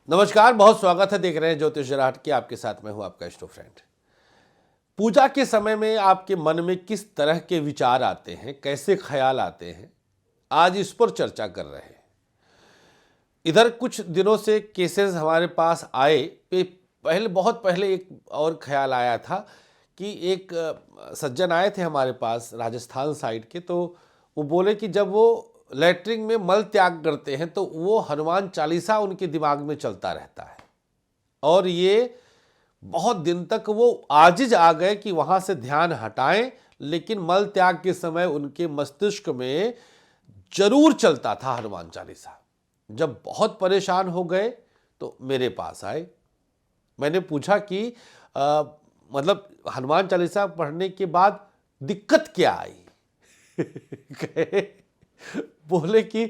नमस्कार, बहुत स्वागत है। देख रहे हैं ज्योतिष जराट के। आपके साथ में हूं आपका इष्ट फ्रेंड। पूजा के समय में आपके मन में किस तरह के विचार आते हैं, कैसे ख्याल आते हैं, आज इस पर चर्चा कर रहे हैं। इधर कुछ दिनों से केसेस हमारे पास आए। बहुत पहले एक और ख्याल आया था कि एक सज्जन आए थे हमारे पास राजस्थान साइड के। तो वो बोले कि जब वो लैट्रिन में मल त्याग करते हैं तो वो हनुमान चालीसा उनके दिमाग में चलता रहता है, और ये बहुत दिन तक वो आजिज आ गए कि वहां से ध्यान हटाएं, लेकिन मल त्याग के समय उनके मस्तिष्क में जरूर चलता था हनुमान चालीसा। जब बहुत परेशान हो गए तो मेरे पास आए। मैंने पूछा कि मतलब हनुमान चालीसा पढ़ने के बाद दिक्कत क्या आई? बोले कि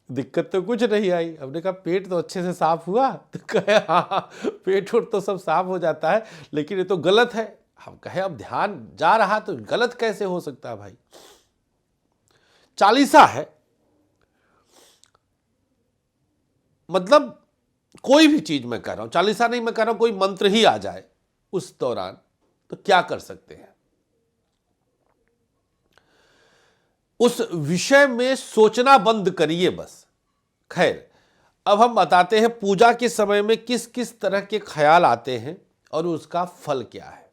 दिक्कत तो कुछ नहीं आई। हमने कहा पेट तो अच्छे से साफ हुआ? तो कहे हाँ, पेट उठ तो सब साफ हो जाता है, लेकिन ये तो गलत है। हम कहे अब ध्यान जा रहा तो गलत कैसे हो सकता है भाई? चालीसा है, मतलब कोई भी चीज मैं कह रहा हूं, चालीसा नहीं मैं कह रहा हूं, कोई मंत्र ही आ जाए उस दौरान तो क्या कर सकते हैं? उस विषय में सोचना बंद करिए बस। खैर, अब हम बताते हैं पूजा के समय में किस किस तरह के ख्याल आते हैं और उसका फल क्या है।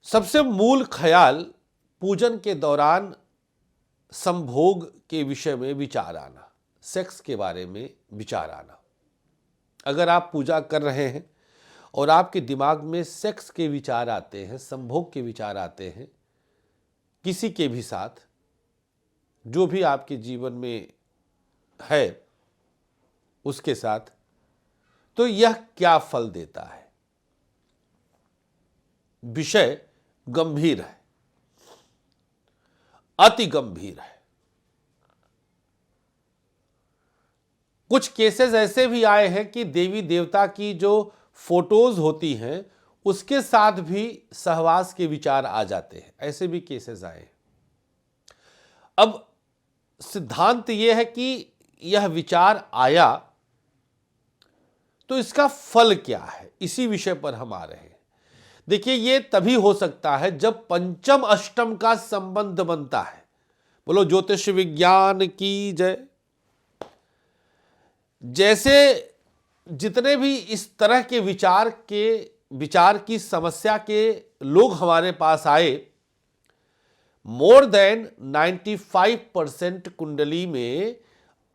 सबसे मूल ख्याल पूजन के दौरान संभोग के विषय में विचार आना, सेक्स के बारे में विचार आना। अगर आप पूजा कर रहे हैं और आपके दिमाग में सेक्स के विचार आते हैं, संभोग के विचार आते हैं किसी के भी साथ, जो भी आपके जीवन में है उसके साथ, तो यह क्या फल देता है? विषय गंभीर है, अति गंभीर है। कुछ केसेस ऐसे भी आए हैं कि देवी देवता की जो फोटोज होती हैं उसके साथ भी सहवास के विचार आ जाते हैं। ऐसे भी केसेस आए हैं। अब सिद्धांत यह है कि यह विचार आया तो इसका फल क्या है, इसी विषय पर हम आ रहे हैं। देखिए, यह तभी हो सकता है जब पंचम अष्टम का संबंध बनता है। बोलो ज्योतिष विज्ञान की जय। जैसे जितने भी इस तरह के विचार की समस्या के लोग हमारे पास आए, मोर देन 95% कुंडली में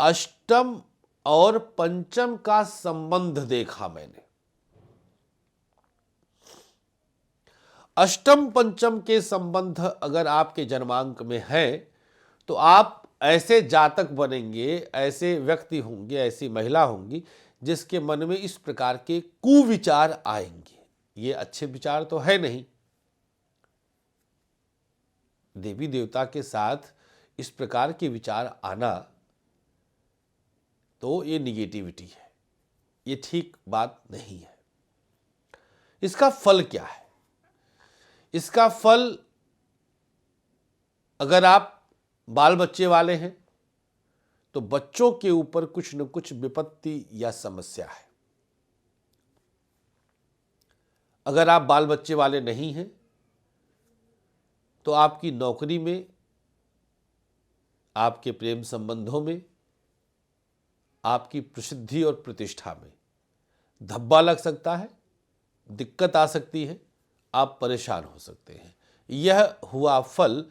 अष्टम और पंचम का संबंध देखा मैंने। अष्टम पंचम के संबंध अगर आपके जन्मांक में है तो आप ऐसे जातक बनेंगे, ऐसे व्यक्ति होंगे, ऐसी महिला होंगी जिसके मन में इस प्रकार के कुविचार आएंगे। ये अच्छे विचार तो है नहीं। देवी देवता के साथ इस प्रकार के विचार आना तो ये निगेटिविटी है, ये ठीक बात नहीं है। इसका फल क्या है? इसका फल, अगर आप बाल बच्चे वाले हैं तो बच्चों के ऊपर कुछ न कुछ विपत्ति या समस्या है। अगर आप बाल बच्चे वाले नहीं हैं तो आपकी नौकरी में, आपके प्रेम संबंधों में, आपकी प्रसिद्धि और प्रतिष्ठा में धब्बा लग सकता है, दिक्कत आ सकती है, आप परेशान हो सकते हैं। यह हुआ फल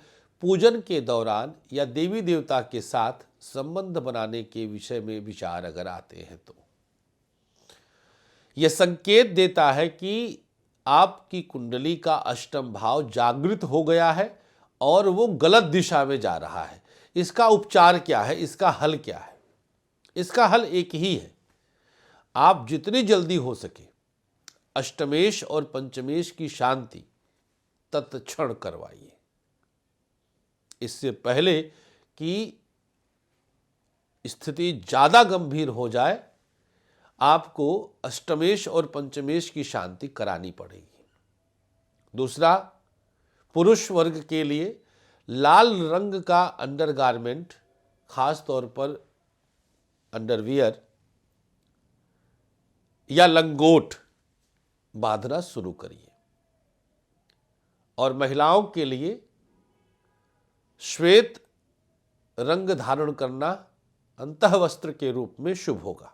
पूजन के दौरान या देवी देवता के साथ संबंध बनाने के विषय में विचार अगर आते हैं तो यह संकेत देता है कि आपकी कुंडली का अष्टम भाव जागृत हो गया है और वो गलत दिशा में जा रहा है। इसका उपचार क्या है? इसका हल क्या है? इसका हल एक ही है। आप जितनी जल्दी हो सके अष्टमेश और पंचमेश की शांति तत्क्षण करवाइए, इससे पहले कि स्थिति ज्यादा गंभीर हो जाए। आपको अष्टमेश और पंचमेश की शांति करानी पड़ेगी। दूसरा, पुरुष वर्ग के लिए लाल रंग का अंडरगारमेंट, खास तौर पर अंडरवियर, या लंगोट बांधना शुरू करिए। और महिलाओं के लिए श्वेत रंग धारण करना अंतःवस्त्र के रूप में शुभ होगा।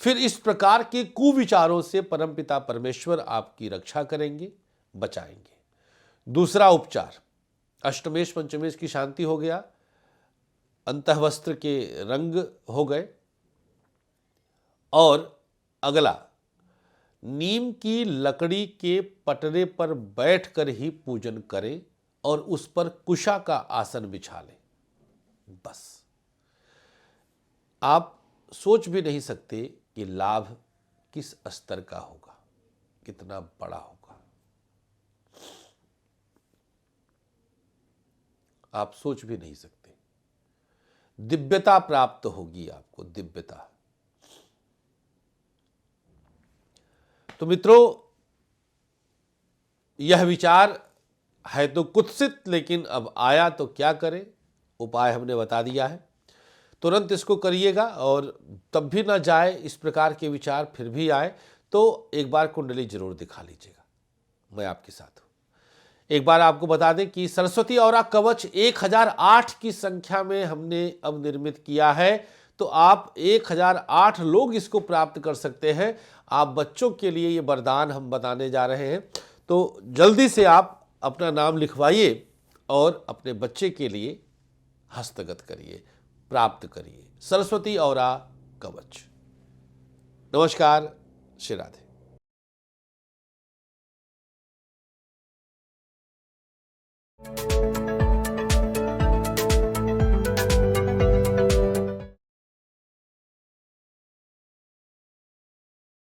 फिर इस प्रकार के कुविचारों से परमपिता परमेश्वर आपकी रक्षा करेंगे, बचाएंगे। दूसरा उपचार, अष्टमेश पंचमेश की शांति हो गया, अंतःवस्त्र के रंग हो गए। और अगला, नीम की लकड़ी के पटरे पर बैठकर ही पूजन करें और उस पर कुशा का आसन बिछा लें। बस आप सोच भी नहीं सकते कि लाभ किस स्तर का होगा, कितना बड़ा होगा। आप सोच भी नहीं सकते। दिव्यता प्राप्त होगी आपको, दिव्यता। तो मित्रों, यह विचार है तो कुत्सित, लेकिन अब आया तो क्या करें। उपाय हमने बता दिया है, तुरंत इसको करिएगा। और तब भी ना जाए इस प्रकार के विचार, फिर भी आए तो एक बार कुंडली जरूर दिखा लीजिएगा, मैं आपके साथ हूं। एक बार आपको बता दें कि सरस्वती औरा कवच 1008 की संख्या में हमने अब निर्मित किया है, तो आप 1008 लोग इसको प्राप्त कर सकते हैं। आप बच्चों के लिए ये वरदान हम बताने जा रहे हैं, तो जल्दी से आप अपना नाम लिखवाइए और अपने बच्चे के लिए हस्तगत करिए, प्राप्त करिए सरस्वती औरा कवच। नमस्कार, श्री राधे।